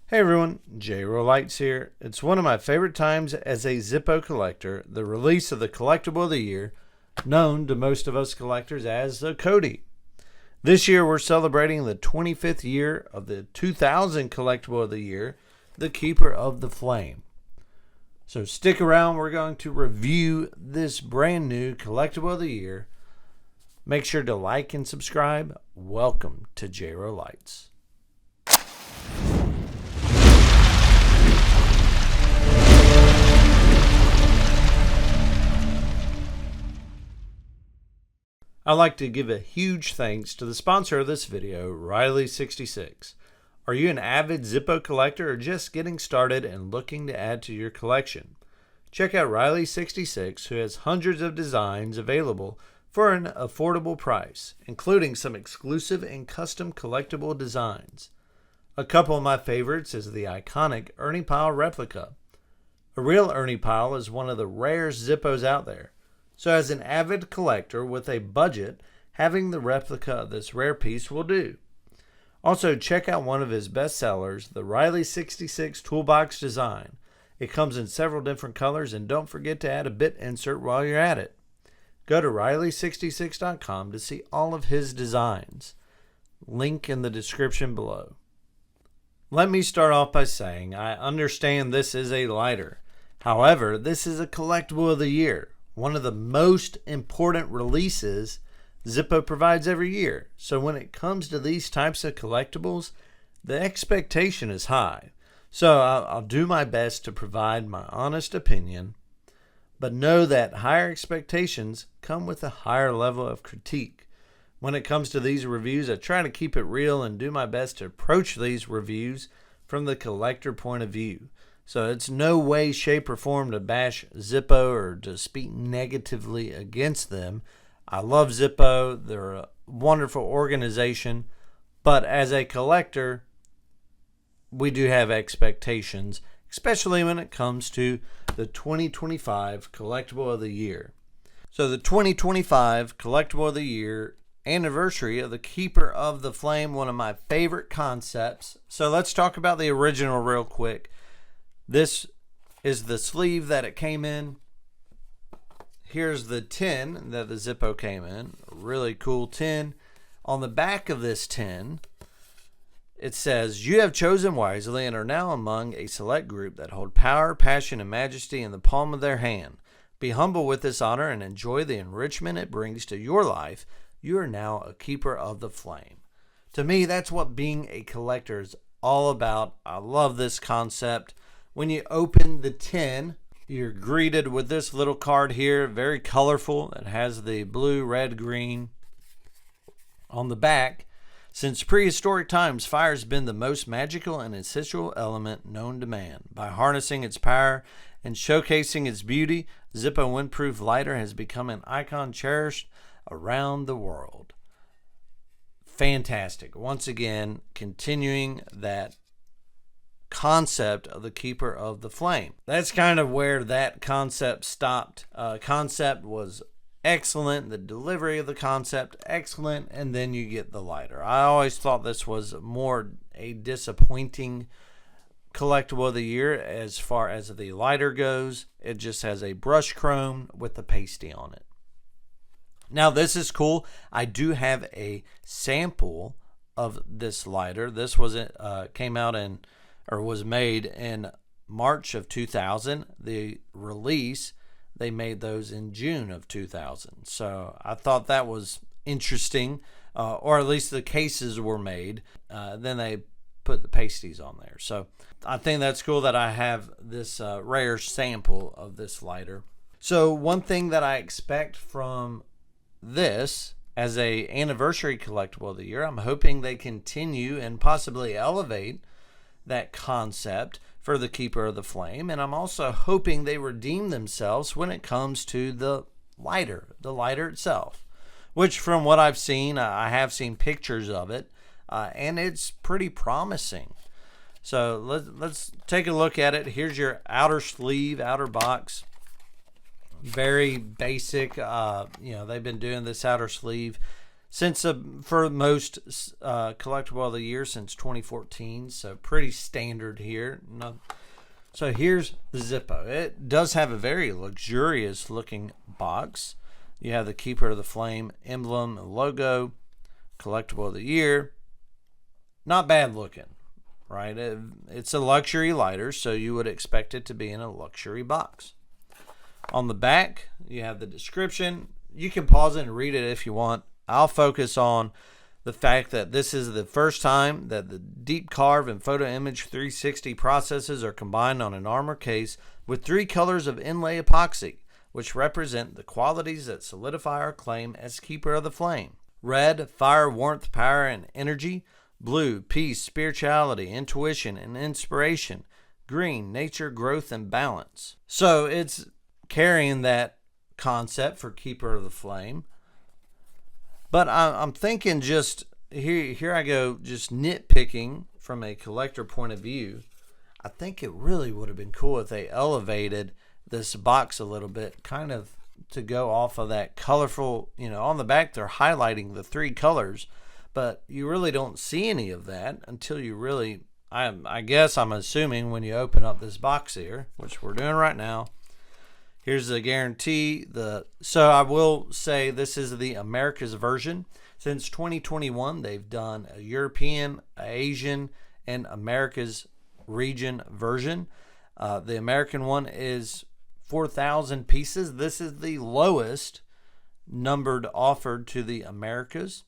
Hey everyone, JRO Lights here. It's one of my favorite times as a Zippo collector, the release of the Collectible of the Year, known to most of us collectors as the Cody. This year we're celebrating the 25th year of the 2000 Collectible of the Year, the Keeper of the Flame. So stick around, we're going to review this brand new Collectible of the Year. Make sure to like and subscribe. Welcome to JRO Lights. I'd like to give a huge thanks to the sponsor of this video, Riley66. Are you an avid Zippo collector or just getting started and looking to add to your collection? Check out Riley66, who has hundreds of designs available for an affordable price, including some exclusive and custom collectible designs. A couple of my favorites is the iconic Ernie Pyle replica. A real Ernie Pyle is one of the rarest Zippos out there. So as an avid collector with a budget, having the replica of this rare piece will do. Also, check out one of his best sellers, the Riley 66 Toolbox Design. It comes in several different colors, and don't forget to add a bit insert while you're at it. Go to Riley66.com to see all of his designs. Link in the description below. Let me start off by saying I understand this is a lighter. However, this is a Collectible of the Year. One of the most important releases Zippo provides every year. So when it comes to these types of collectibles, the expectation is high. So I'll do my best to provide my honest opinion, but know that higher expectations come with a higher level of critique. When it comes to these reviews, I try to keep it real and do my best to approach these reviews from the collector point of view. So it's no way, shape, or form to bash Zippo or to speak negatively against them. I love Zippo. They're a wonderful organization. But as a collector, we do have expectations, especially when it comes to the 2025 Collectible of the Year. So the 2025 Collectible of the Year anniversary of the Keeper of the Flame, one of my favorite concepts. So let's talk about the original real quick. This is the sleeve that it came in. Here's the tin that the Zippo came in. A really cool tin. On the back of this tin, it says, "You have chosen wisely and are now among a select group that hold power, passion, and majesty in the palm of their hand. Be humble with this honor and enjoy the enrichment it brings to your life. You are now a keeper of the flame." To me, that's what being a collector is all about. I love this concept. When you open the tin, you're greeted with this little card here, very colorful. It has the blue, red, green. On the back, "Since prehistoric times, fire has been the most magical and essential element known to man. By harnessing its power and showcasing its beauty, Zippo Windproof Lighter has become an icon cherished around the world." Fantastic. Once again, continuing that concept of the Keeper of the Flame. That's kind of where that concept stopped. Concept was excellent. The delivery of the concept, excellent. And then you get the lighter. I always thought this was more a disappointing Collectible of the Year as far as the lighter goes. It just has a brush chrome with the pasty on it. Now this is cool. I do have a sample of this lighter. This was came out in or was made in March of 2000. The release, they made those in June of 2000. So I thought that was interesting, or at least the cases were made. Then they put the pasties on there. So I think that's cool that I have this rare sample of this lighter. So one thing that I expect from this as a anniversary Collectible of the Year, I'm hoping they continue and possibly elevate that concept for the Keeper of the Flame, and I'm also hoping they redeem themselves when it comes to the lighter itself, which from what I've seen, I have seen pictures of it, and it's pretty promising. So let's take a look at it. Here's your outer sleeve, outer box. Very basic. They've been doing this outer sleeve since for most collectible of the year since 2014, so pretty standard here. So here's the Zippo. It does have a very luxurious looking box. You have the Keeper of the Flame emblem and logo, collectible of the year. Not bad looking, right? It's a luxury lighter, so you would expect it to be in a luxury box. On the back, you have the description. You can pause it and read it if you want. I'll focus on the fact that this is the first time that the deep carve and photo image 360 processes are combined on an armor case with 3 colors of inlay epoxy, which represent the qualities that solidify our claim as Keeper of the Flame. Red, fire, warmth, power, and energy. Blue, peace, spirituality, intuition, and inspiration. Green, nature, growth, and balance. So it's carrying that concept for Keeper of the Flame. But I'm thinking just, here I go, just nitpicking from a collector point of view. I think it really would have been cool if they elevated this box a little bit, kind of to go off of that colorful, on the back they're highlighting the 3 colors, but you really don't see any of that until you really, I guess I'm assuming when you open up this box here, which we're doing right now. Here's the guarantee. So I will say this is the America's version. Since 2021, they've done a European, Asian, and America's region version. The American one is 4,000 pieces. This is the lowest numbered offered to the Americas.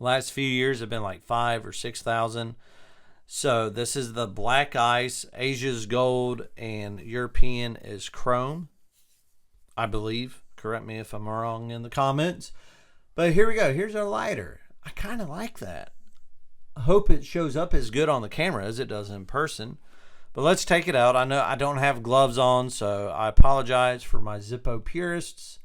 Last few years have been like 5,000 or 6,000. So this is the black ice, Asia's gold, and European is chrome, I believe. Correct me if I'm wrong in the comments. But here we go. Here's our lighter. I kind of like that. I hope it shows up as good on the camera as it does in person. But let's take it out. I know I don't have gloves on, so I apologize for my Zippo purists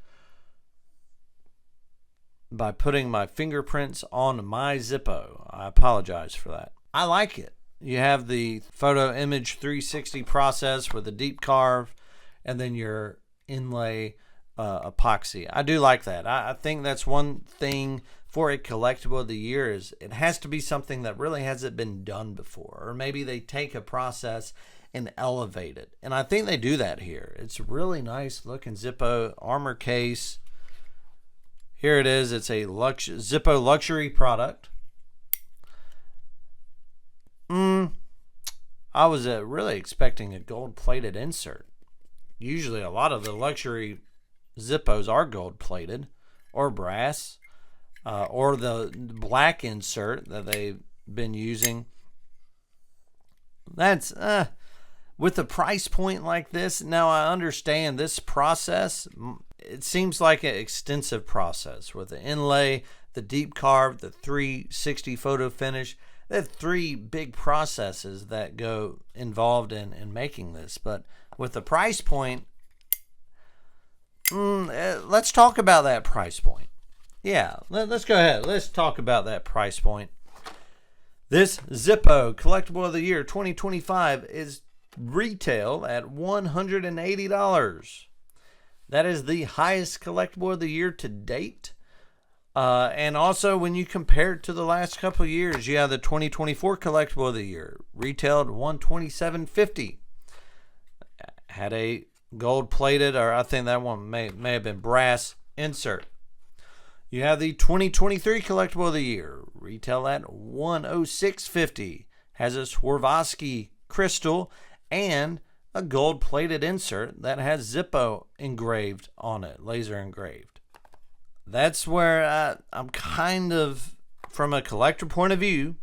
by putting my fingerprints on my Zippo. I apologize for that. I like it. You have the photo image 360 process with a deep carve and then your inlay epoxy. I do like that. I think that's one thing for a collectible of the year is it has to be something that really hasn't been done before, or maybe they take a process and elevate it. And I think they do that here. It's a really nice looking Zippo armor case. Here it is. It's a Zippo luxury product. I was really expecting a gold-plated insert. Usually a lot of the luxury Zippos are gold-plated or brass or the black insert that they've been using. That's with a price point like this. Now I understand this process. It seems like an extensive process with the inlay, the deep carve, the 360 photo finish. They have 3 big processes that go involved in making this. But with the price point, let's talk about that price point. Yeah, let's go ahead. Let's talk about that price point. This Zippo Collectible of the Year 2025 is retail at $180. That is the highest collectible of the year to date. And also when you compare it to the last couple of years, you have the 2024 collectible of the year retailed $127.50. Had a gold plated, or I think that one may have been brass insert. You have the 2023 collectible of the year retail at $106.50. Has a Swarovski crystal and a gold plated insert that has Zippo engraved on it, laser engraved. That's where I'm kind of, from a collector point of view,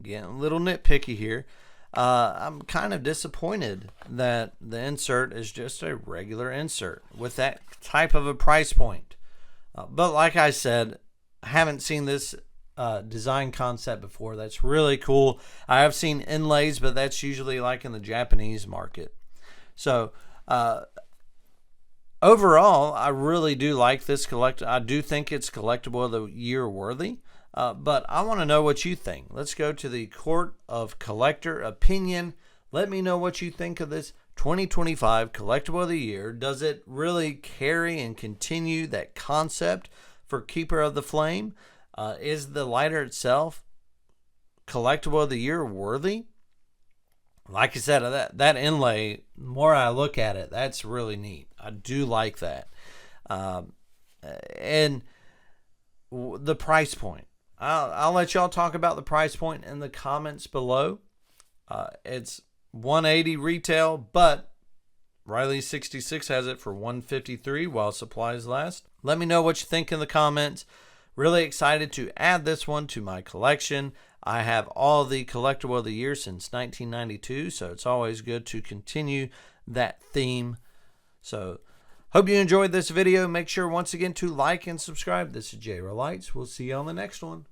getting a little nitpicky here, I'm kind of disappointed that the insert is just a regular insert with that type of a price point. But like I said, I haven't seen this design concept before. That's really cool. I have seen inlays, but that's usually like in the Japanese market. So, overall, I really do like this I do think it's collectible of the year worthy, but I want to know what you think. Let's go to the court of collector opinion. Let me know what you think of this 2025 collectible of the year. Does it really carry and continue that concept for Keeper of the Flame. Is the lighter itself Collectible of the Year worthy? Like I said, that inlay, the more I look at it, that's really neat. I do like that. And the price point. I'll let y'all talk about the price point in the comments below. It's $180 retail, but Riley 66 has it for $153 while supplies last. Let me know what you think in the comments. Really excited to add this one to my collection. I have all the Collectible of the Year since 1992, so it's always good to continue that theme. So, hope you enjoyed this video. Make sure once again to like and subscribe. This is JRO Lights. We'll see you on the next one.